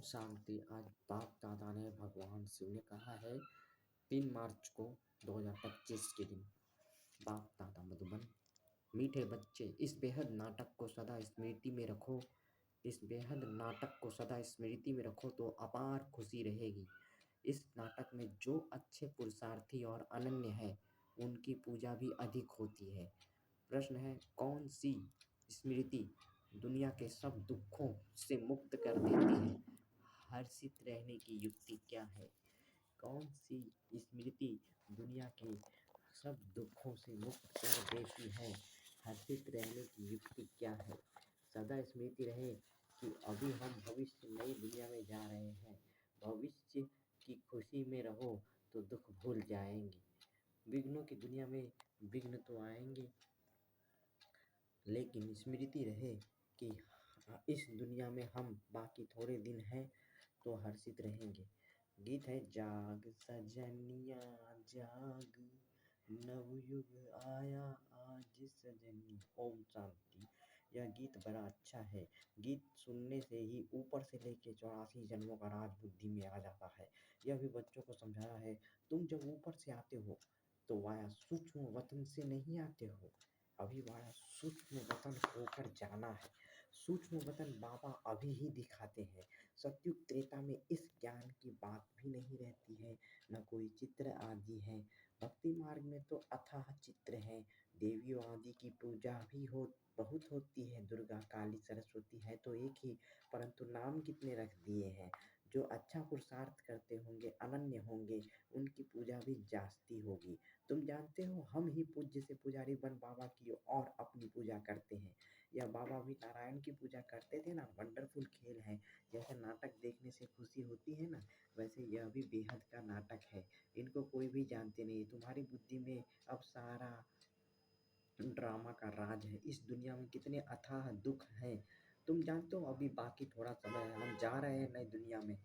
शांति। आज बाप दादा ने भगवान शिव ने कहा है 3 मार्च को 2025 के दिन। बाप दादा मधुबन, मीठे बच्चे, इस बेहद नाटक को सदा स्मृति में रखो। इस बेहद नाटक को सदा स्मृति में रखो तो अपार खुशी रहेगी। इस नाटक में जो अच्छे पुरुषार्थी और अनन्य है उनकी पूजा भी अधिक होती है। प्रश्न है, कौन सी स्मृति दुनिया के सब दुखों से मुक्त कर देती है? हर्षित रहने की युक्ति क्या है? कौन सी स्मृति दुनिया के सब दुखों से मुक्त कर देती है? हर्षित रहने की युक्ति क्या है? सदा स्मृति रहे कि अभी हम भविष्य नई दुनिया में जा रहे हैं। भविष्य की खुशी में रहो तो दुख भूल जाएंगे। विघ्नों की दुनिया में विघ्न तो आएंगे, लेकिन स्मृति रहे कि इस दुनिया में हम बाकी थोड़े दिन हैं तो हर्षित रहेंगे। गीत है, जाग सजनिया जाग, नवयुग आया आज सजनी। ओम शांति। यह गीत बड़ा अच्छा है। गीत सुनने से ही ऊपर से लेके 84 जन्मों का राज बुद्धि में आ जाता है। यह भी बच्चों को समझाना है, तुम जब ऊपर से आते हो तो वाया सूक्ष्म वतन से नहीं आते हो। अभी वाया सूक्ष्म वतन होकर जाना है। सूक्ष्म वतन बाबा अभी ही दिखाते हैं। सतयुग त्रेता में इस ज्ञान की बात भी नहीं रहती है, न कोई चित्र आदि है। भक्ति मार्ग में तो अथाह चित्र है। देवियों आदि की पूजा भी बहुत होती है। दुर्गा, काली, सरस्वती है तो एक ही, परंतु नाम कितने रख दिए हैं। जो अच्छा पुरुषार्थ करते होंगे, अनन्य होंगे, उनकी पूजा भी जास्ती होगी। तुम जानते हो, हम ही पूज्य से पुजारी बन बाबा की और अपनी पूजा करते हैं। यह बाबा भी नारायण की पूजा करते थे ना। वंडरफुल खेल है। जैसे नाटक देखने से खुशी होती है ना, वैसे यह भी बेहद का नाटक है। इनको कोई भी जानते नहीं। तुम्हारी बुद्धि में अब सारा ड्रामा का राज है। इस दुनिया में कितने अथाह दुख हैं तुम जानते हो। अभी बाकी थोड़ा समय है, हम जा रहे हैं नई दुनिया में।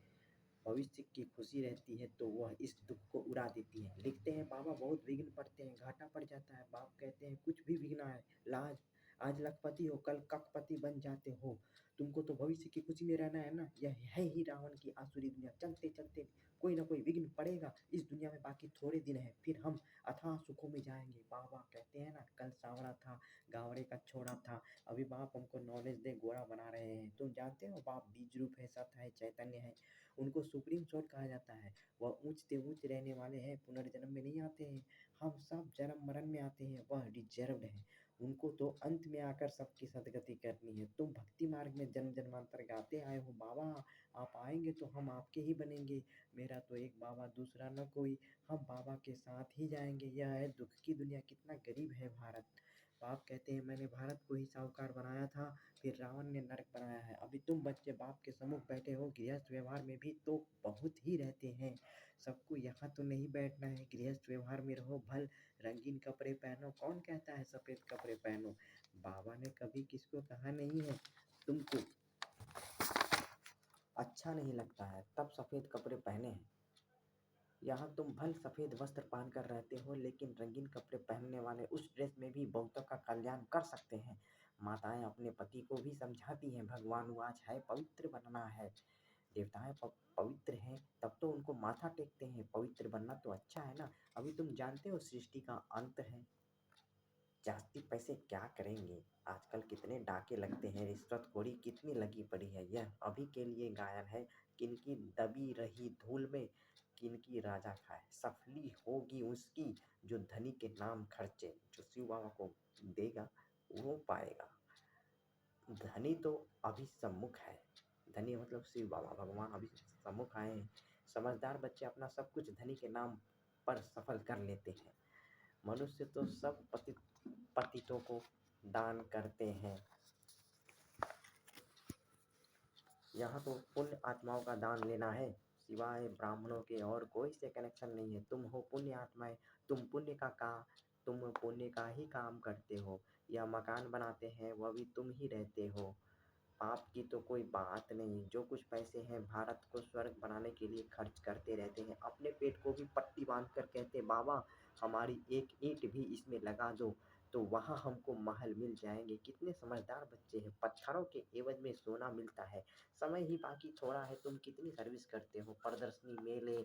भविष्य की खुशी रहती है तो वह इस दुख को उड़ा देती है। लिखते हैं, बाबा बहुत विघ्न पड़ते हैं, घाटा पड़ जाता है। बाप कहते हैं, कुछ भी विघ्न आए, लाज, आज लखपति हो कल कखपति बन जाते हो। तुमको तो भविष्य की खुशी में रहना है ना। यह है ही रावण की आसुरी दुनिया। चलते चलते कोई ना कोई विघ्न पड़ेगा। इस दुनिया में बाकी थोड़े दिन है, फिर हम अथाह सुखों में जाएंगे। बाबा कहते हैं ना, कल सांवरा था, गावड़े का छोड़ा था। अभी बाप हमको नॉलेज दे, गोरा बना रहे हैं। तुम जानते हो, बाप बीज रूप है, सत्य है, चैतन्य है। उनको सुप्रीम सोल कहा जाता है। वह ऊंचते ऊंच रहने वाले हैं, पुनर्जन्म में नहीं आते हैं। हम सब जन्म मरण में आते हैं, वह रिजर्व्ड है। उनको तो अंत में आकर सबकी सदगति करनी है। तुम भक्ति मार्ग में जन्म जन्मांतर गाते आए हो। बाबा आप आएंगे तो हम आपके ही बनेंगे। मेरा तो एक बाबा, दूसरा न कोई। हम बाबा के साथ ही जाएंगे। यह है दुख की दुनिया। कितना गरीब है भारत। बाप कहते हैं, मैंने भारत को ही साहूकार बनाया था, फिर रावण ने नरक बनाया है। अभी तुम बच्चे बाप के सम्मुख बैठे हो। गृहस्थ व्यवहार में भी तो बहुत ही रहते हैं। सबको यहाँ तो नहीं बैठना है। गृहस्थ व्यवहार में रहो। भल रंगीन कपड़े पहनो। कौन कहता है सफ़ेद कपड़े पहनो? बाबा ने कभी किसको कहा नहीं है। तुमको अच्छा नहीं लगता है तब सफ़ेद कपड़े पहने हैं। यहाँ तुम भल सफ़ेद वस्त्र पहनकर रहते हो, लेकिन रंगीन कपड़े पहनने वाले उस ड्रेस में भी बहुतों का कल्याण कर सकते हैं। माताएं अपने पति को भी समझाती हैं, भगवान वाच है, पवित्र बनना है। देवताएं पवित्र हैं तब तो उनको माथा टेकते हैं। पवित्र बनना तो अच्छा है ना। अभी तुम जानते हो सृष्टि का अंत है। जास्ती पैसे क्या करेंगे? आजकल कितने डाके लगते हैं, रिश्वतखोरी कितनी लगी पड़ी है। यह अभी के लिए गायन है। किनकी दबी रही धूल में किनकी राजा खाए। सफली होगी उसकी जो धनी के नाम खर्चे। जो शिव बाबा को देगा वो पाएगा। धनी तो अभी सम्मुख है। धनी मतलब शिव बाबा, भगवान अभी सम्मुख आए हैं। समझदार बच्चे अपना सब कुछ धनी के नाम पर सफल कर लेते हैं। मनुष्य तो सब पतितों को दान करते हैं। यहाँ तो पुण्य आत्माओं का दान लेना है, सिवाय ब्राह्मणों के और कोई से कनेक्शन नहीं है। तुम हो पुण्य आत्माएं। तुम पुण्य का ही काम करते हो। या मकान बनाते हैं वह भी तुम ही रहते हो। पाप की तो कोई बात नहीं। जो कुछ पैसे हैं भारत को स्वर्ग बनाने के लिए खर्च करते रहते हैं। अपने पेट को भी पट्टी बांध कर कहते, बाबा हमारी एक ईंट भी इसमें लगा दो। तो वहाँ हमको महल मिल जाएंगे। कितने समझदार बच्चे हैं, पत्थरों के एवज में सोना मिलता है। समय ही बाकी थोड़ा है, तुम कितनी सर्विस करते हो। प्रदर्शनी मेले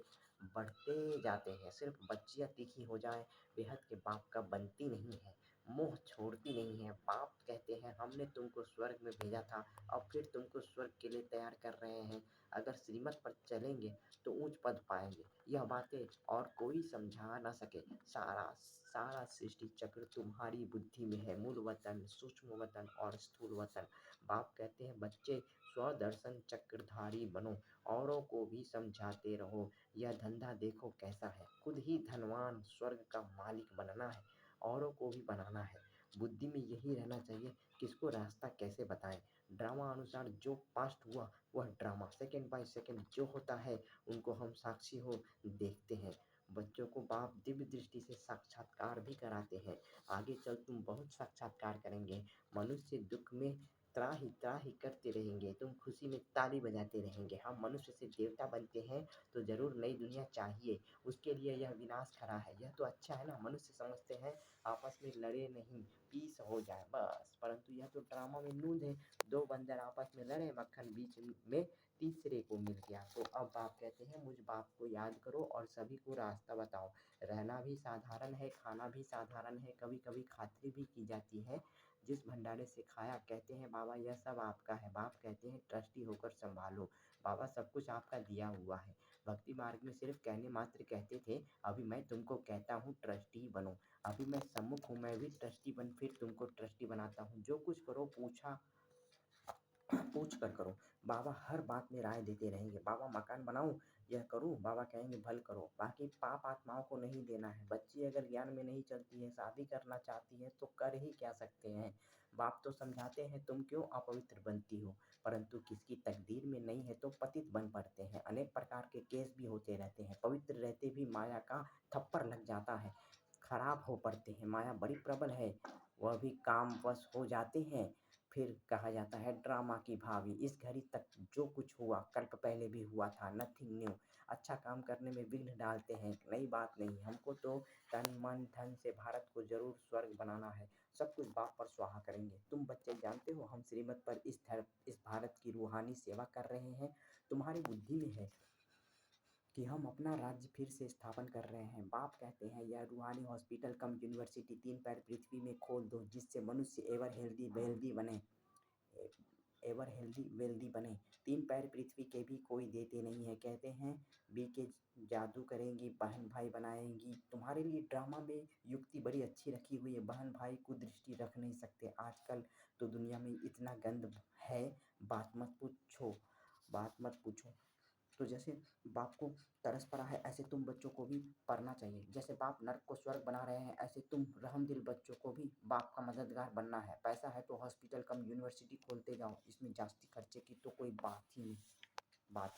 बढ़ते जाते हैं, सिर्फ बच्चियाँ तीखी हो जाएं, बेहद के बाप का बनती नहीं है, मोह छोड़ती नहीं है। बाप कहते हैं हमने तुमको स्वर्ग में भेजा था, अब फिर तुमको स्वर्ग के लिए तैयार कर रहे हैं। अगर श्रीमत पर चलेंगे तो ऊंच पद पाएंगे। यह बातें और कोई समझा ना सके। सारा सारा सृष्टि चक्र तुम्हारी बुद्धि में है। मूल वतन, सूक्ष्म वतन और स्थूल वतन। बाप कहते हैं बच्चे स्वदर्शन चक्रधारी बनो, औरों को भी समझाते रहो। यह धंधा देखो कैसा है, खुद ही धनवान स्वर्ग का मालिक बनना है, औरों को भी बनाना है। बुद्धि में यही रहना चाहिए, किसको रास्ता कैसे बताएं। ड्रामा अनुसार जो पास्ट हुआ वह ड्रामा, सेकंड बाय सेकंड जो होता है उनको हम साक्षी हो देखते हैं। बच्चों को बाप दिव्य दृष्टि से साक्षात्कार भी कराते हैं। आगे चल तुम बहुत साक्षात्कार करेंगे। मनुष्य दुख में त्राहि त्राहि करते रहेंगे, तुम खुशी में ताली बजाते रहेंगे। हम मनुष्य से देवता बनते हैं तो जरूर नई दुनिया चाहिए, उसके लिए यह विनाश खड़ा है। यह तो अच्छा है ना, मनुष्य समझते हैं आपस में लड़े नहीं, पीस हो जाए बस, परंतु यह तो ड्रामा में नूंद है। दो बंदर आपस में लड़े, मक्खन बीच में तीसरे को मिल गया। तो अब बाप कहते हैं मुझ बाप को याद करो और सभी को रास्ता बताओ। रहना भी साधारण है, खाना भी साधारण है, कभी कभी खातिरी भी की जाती है। जिस भंडारे से खाया, कहते हैं बाबा यह सब आपका है। बाप कहते हैं ट्रस्टी होकर संभालो, बाबा सब कुछ आपका दिया हुआ है। भक्ति मार्ग में सिर्फ कहने मात्र कहते थे, अभी मैं तुमको कहता हूँ ट्रस्टी बनो। अभी मैं सम्मुख हूँ, मैं भी ट्रस्टी बन फिर तुमको ट्रस्टी बनाता हूँ। जो कुछ करो पूछ कर करो। बाबा हर बात में राय देते रहेंगे। बाबा मकान बनाऊं, यह करूं, बाबा कहेंगे भल करो। बाकी पाप आत्माओं को नहीं देना है। बच्ची अगर ज्ञान में नहीं चलती है, शादी करना चाहती है तो कर ही क्या सकते हैं। बाप तो समझाते हैं तुम क्यों अपवित्र बनती हो, परंतु किसकी तकदीर में नहीं है तो पतित बन पड़ते हैं। अनेक प्रकार के केस भी होते रहते हैं, पवित्र रहते भी माया का थप्पड़ लग जाता है, खराब हो पड़ते हैं। माया बड़ी प्रबल है, वह भी काम वश हो जाते हैं। फिर कहा जाता है ड्रामा की भावी। इस घड़ी तक जो कुछ हुआ कल्प पहले भी हुआ था, नथिंग न्यू। अच्छा काम करने में विघ्न डालते हैं, नई बात नहीं। हमको तो तन मन धन से भारत को जरूर स्वर्ग बनाना है। सब कुछ बाप पर स्वाहा करेंगे। तुम बच्चे जानते हो हम श्रीमत पर इस भारत की रूहानी सेवा कर रहे हैं। तुम्हारी बुद्धि में है कि हम अपना राज्य फिर से स्थापन कर रहे हैं। बाप कहते हैं यह रूहानी हॉस्पिटल कम यूनिवर्सिटी 3 पैर पृथ्वी में खोल दो, जिससे मनुष्य एवर हेल्दी वेल्दी बने, एवर हेल्दी वेल्दी बने। 3 पैर पृथ्वी के भी कोई देते नहीं है। कहते हैं बीके जादू करेंगी, बहन भाई बनाएंगी। तुम्हारे लिए ड्रामा में युक्ति बड़ी अच्छी रखी हुई है, बहन भाई को दृष्टि रख नहीं सकते। आजकल तो दुनिया में इतना गंद है, बात मत पूछो। तो जैसे बाप को तरस पड़ा है, ऐसे तुम बच्चों को भी पढ़ना चाहिए। जैसे बाप नर्क को स्वर्ग बना रहे हैं, ऐसे तुम रहमदिल बच्चों को भी बाप का मददगार बनना है। पैसा है तो हॉस्पिटल कम यूनिवर्सिटी खोलते जाओ, इसमें जास्ती खर्चे की तो कोई बात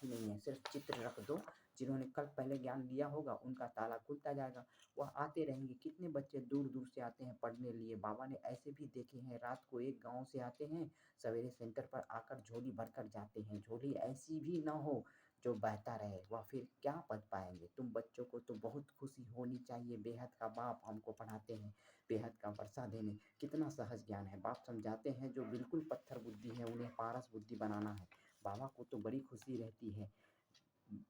ही नहीं है। सिर्फ चित्र रख दो, जिन्होंने कल पहले ज्ञान लिया होगा उनका ताला खुलता जाएगा, वह आते रहेंगे। कितने बच्चे दूर दूर से आते हैं पढ़ने लिए, बाबा ने ऐसे भी देखे हैं। रात को एक गांव से आते हैं, सवेरे सेंटर पर आकर झोली भरकर जाते हैं। झोली ऐसी भी ना हो जो बहता रहे, वह फिर क्या पढ़ पाएंगे। तुम बच्चों को तो बहुत खुशी होनी चाहिए, बेहद का बाप हमको पढ़ाते हैं, बेहद का वर्षा देने। कितना सहज ज्ञान है। बाप समझाते हैं जो बिल्कुल पत्थर बुद्धि है उन्हें पारस बुद्धि बनाना है। बाबा को तो बड़ी खुशी रहती है।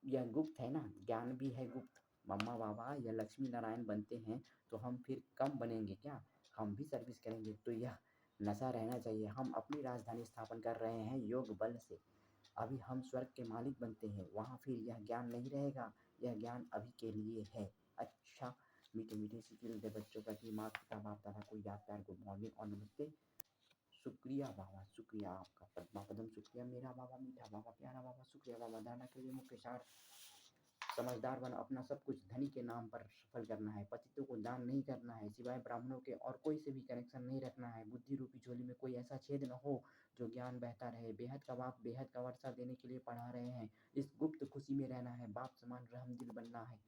यह गुप्त है ना, ज्ञान भी है गुप्त। मम्मा बाबा यह लक्ष्मी नारायण बनते हैं तो हम फिर कम बनेंगे क्या, हम भी सर्विस करेंगे। तो यह नशा रहना चाहिए। हम अपनी राजधानी स्थापन कर रहे हैं योग बल से। अभी हम स्वर्ग के मालिक बनते हैं, वहाँ फिर यह ज्ञान नहीं रहेगा। यह ज्ञान अभी के लिए है। अच्छा, मीठे मीठे सिखिल दे बच्चों का कि माता पिता बाप दादा को याद प्यार गुड मॉर्निंग और नमस्ते। शुक्रिया बाबा, शुक्रिया आपका पद्मा पदम, शुक्रिया मेरा बाबा, मीठा बाबा, प्यारा बाबा, शुक्रिया बाबा। दाना के लिए मुख्य सार समझदार बन, अपना सब कुछ धनी के नाम पर सफल करना है। पतितों को दान नहीं करना है, सिवाय ब्राह्मणों के और कोई से भी कनेक्शन नहीं रखना है। बुद्धि रूपी झोली में कोई ऐसा छेद न हो जो ज्ञान बहता रहे। बेहद का बाप बेहद का वर्षा देने के लिए पढ़ा रहे हैं। इस गुप्त खुशी में रहना है, बाप समान रहमदिल बनना है।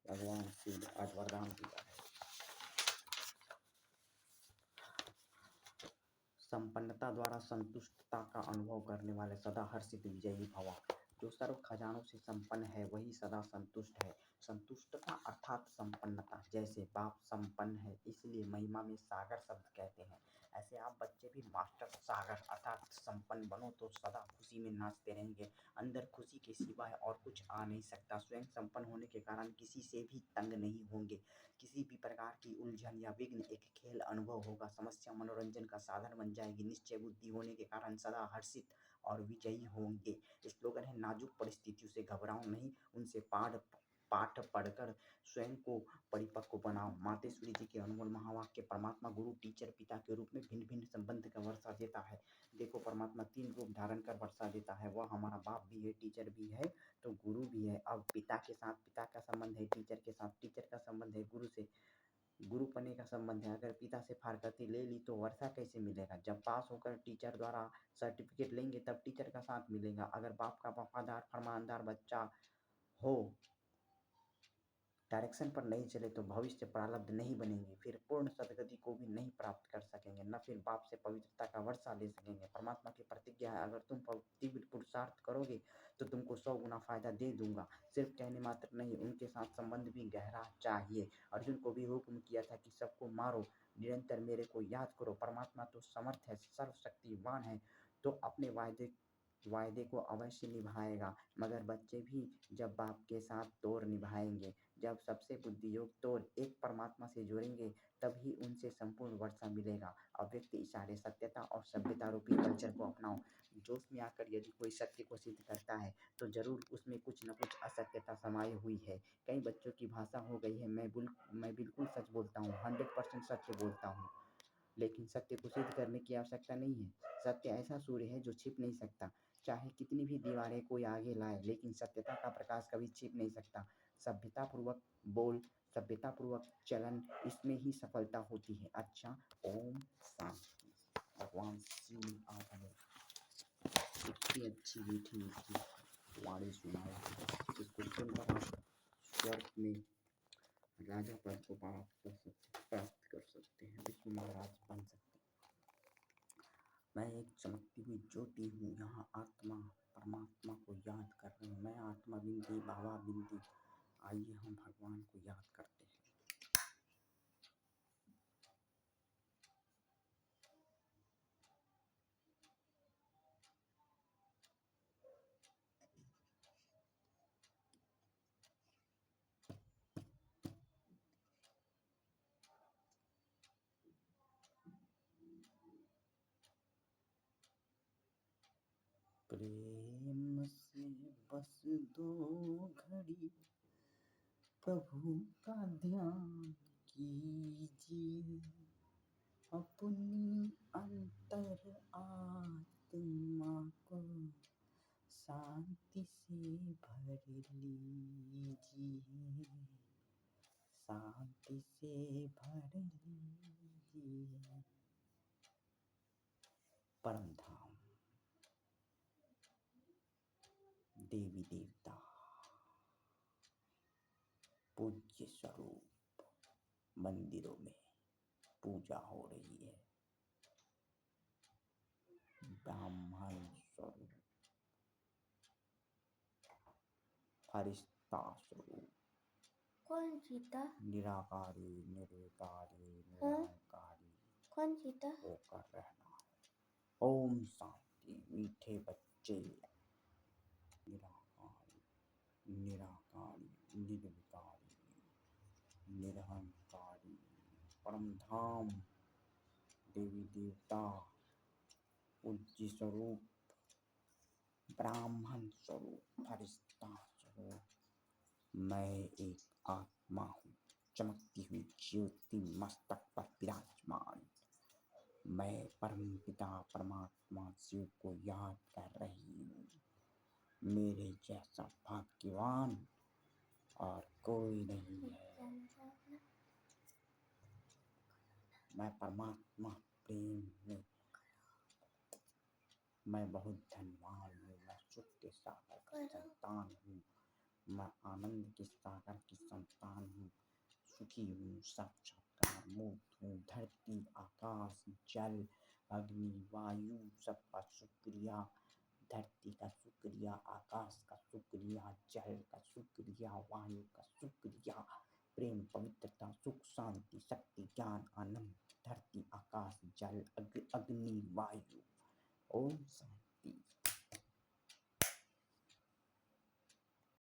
भगवान शिव आज वरदान दिया है। संपन्नता द्वारा संतुष्टता का अनुभव करने वाले सदा हर्षित विजयी भवा। जो सर्व खजानों से संपन्न है वही सदा संतुष्ट है। संतुष्टता अर्थात संपन्नता। जैसे बाप संपन्न है इसलिए महिमा में सागर शब्द कहते हैं, ऐसे आप बच्चे भी मास्टर सागर अर्थात संपन्न बनो तो सदा खुशी में नाचते रहेंगे। अंदर खुशी के सिवाय और कुछ आ नहीं सकता। स्वयं संपन्न होने के कारण किसी से भी तंग नहीं होंगे। किसी भी प्रकार की उलझन या विघ्न एक खेल अनुभव होगा। समस्या मनोरंजन का साधन बन जाएगी। निश्चय बुद्धि होने के कारण सदा हर्षित और विजयी होंगे। स्लोगन है, नाजुक परिस्थितियों से घबराओ नहीं, उनसे पाठ पढ़कर स्वयं को परिपक्व बनाओ। मातेश्वरी जी के अनमोल महावाक्य। परमात्मा गुरु, टीचर, पिता के रूप में भिन्न भिन्न संबंध का वर्षा देता है। देखो, परमात्मा 3 रूप धारण कर वर्षा देता है। वह हमारा बाप भी है, टीचर भी है, तो गुरु भी है। अब पिता के साथ पिता का संबंध है, टीचर के साथ टीचर का संबंध है, गुरु से गुरु पने का संबंध है। अगर पिता से फारकती ले ली तो वर्षा कैसे मिलेगा? जब पास होकर टीचर द्वारा सर्टिफिकेट लेंगे तब टीचर का साथ मिलेगा। अगर बाप का वफादार फरमानदार बच्चा हो, डायरेक्शन पर नहीं चले तो भविष्य प्रारब्ध नहीं बनेंगे, फिर पूर्ण सदगति को भी नहीं प्राप्त कर सकेंगे, न फिर बाप से पवित्रता का वर्षा ले सकेंगे। परमात्मा की प्रतिज्ञा है, अगर तुम तीव्र पुरुषार्थ करोगे तो तुमको 100 गुना फायदा दे दूंगा। सिर्फ कहने मात्र नहीं, उनके साथ संबंध भी गहरा चाहिए। अर्जुन को भी हुक्म किया था कि सबको मारो, निरंतर मेरे को याद करो। परमात्मा तो समर्थ है, सर्वशक्तिवान है, तो अपने वायदे को अवश्य निभाएगा। मगर बच्चे भी जब बाप के साथ तोड़ निभाएंगे, जब सबसे बुद्धि योग तोड़ एक परमात्मा से जोड़ेंगे, तभी उनसे संपूर्ण वर्षा मिलेगा। अव्यक्त इशारे, सत्यता और सभ्यता रूपी कल्चर को अपनाओ। जोश में आकर यदि कोई सत्य को सिद्ध करता है तो जरूर उसमें कुछ न कुछ असत्यता समाई हुई है। कई बच्चों की भाषा हो गई है, मैं बिल्कुल सच बोलता हूँ, 100% सत्य बोलता हूँ। लेकिन सत्य को सिद्ध करने की आवश्यकता नहीं है। सत्य ऐसा सूर्य है जो छिप नहीं सकता, चाहे कितनी भी दीवारें कोई आगे लाए, लेकिन सत्यता का प्रकाश कभी छिप नहीं सकता। सभ्यता पूर्वक बोल, सभ्यता पूर्वक चलन, इसमें ही सफलता होती है। अच्छा, ओम शांति। भगवान शिव ने आज हमें इतनी अच्छी मीठी मीठी वाणी सुनाई, जिसको सुनकर आप स्वर्ग में राजा पद को प्राप्त कर सकते हैं, विष्णु महाराज बन सकते हैं। मैं एक चमकती हुई ज्योति हूँ, यहाँ आत्मा परमात्मा को याद कर रहे हैं। मैं आत्मा बिंदी, बाबा बिंदी। आइए हम भगवान को याद करते हैं। प्रेम से बस 2 घड़ी प्रभु का ध्यान कीजिए, अपनी अंतर आत्मा को शांति से भर लीजिए, शांति से भर लीजिए। परम धाम, देवी देवता, पूज्य स्वरूप, मंदिरों में पूजा हो रही है। ब्राह्मण स्वरूप, फरिश्ता स्वरूप, कौन जीता? निराकारी, निर्विकारी, निरंकारी कौन जीता? होकर रहना है। ओम शांति। मीठे बच्चे, निराकारी, निराकारी, निर्विकारी, निरहंकारी, परम धाम, देवी देवता, पूज्य स्वरूप, ब्राह्मण स्वरूप, फरिश्ता स्वरूप। मैं एक आत्मा हूँ, चमकती हुई ज्योति मस्तक पर विराजमान। मैं परम पिता परमात्मा शिव को याद कर रही हूँ। मेरे जैसा भाग्यवान और कोई नहीं है। मैं परमात्मा प्रेम में, मैं बहुत धनवान हूँ। मैं सुख के सागर की संतान हूँ। मैं आनंद के सागर की संतान हूँ। सुखी हूँ, साक्षात्कार मूर्त हूँ। धरती, आकाश, जल, अग्नि, वायु, सबका शुक्रिया। धरती का शुक्रिया, आकाश का शुक्रिया, जल का शुक्रिया, वायु का शुक्रिया, प्रेम, पवित्रता, सुख, शांति, शक्ति, ज्ञान, आनंद, धरती, आकाश, जल, अग्नि, वायु। ओम शांति।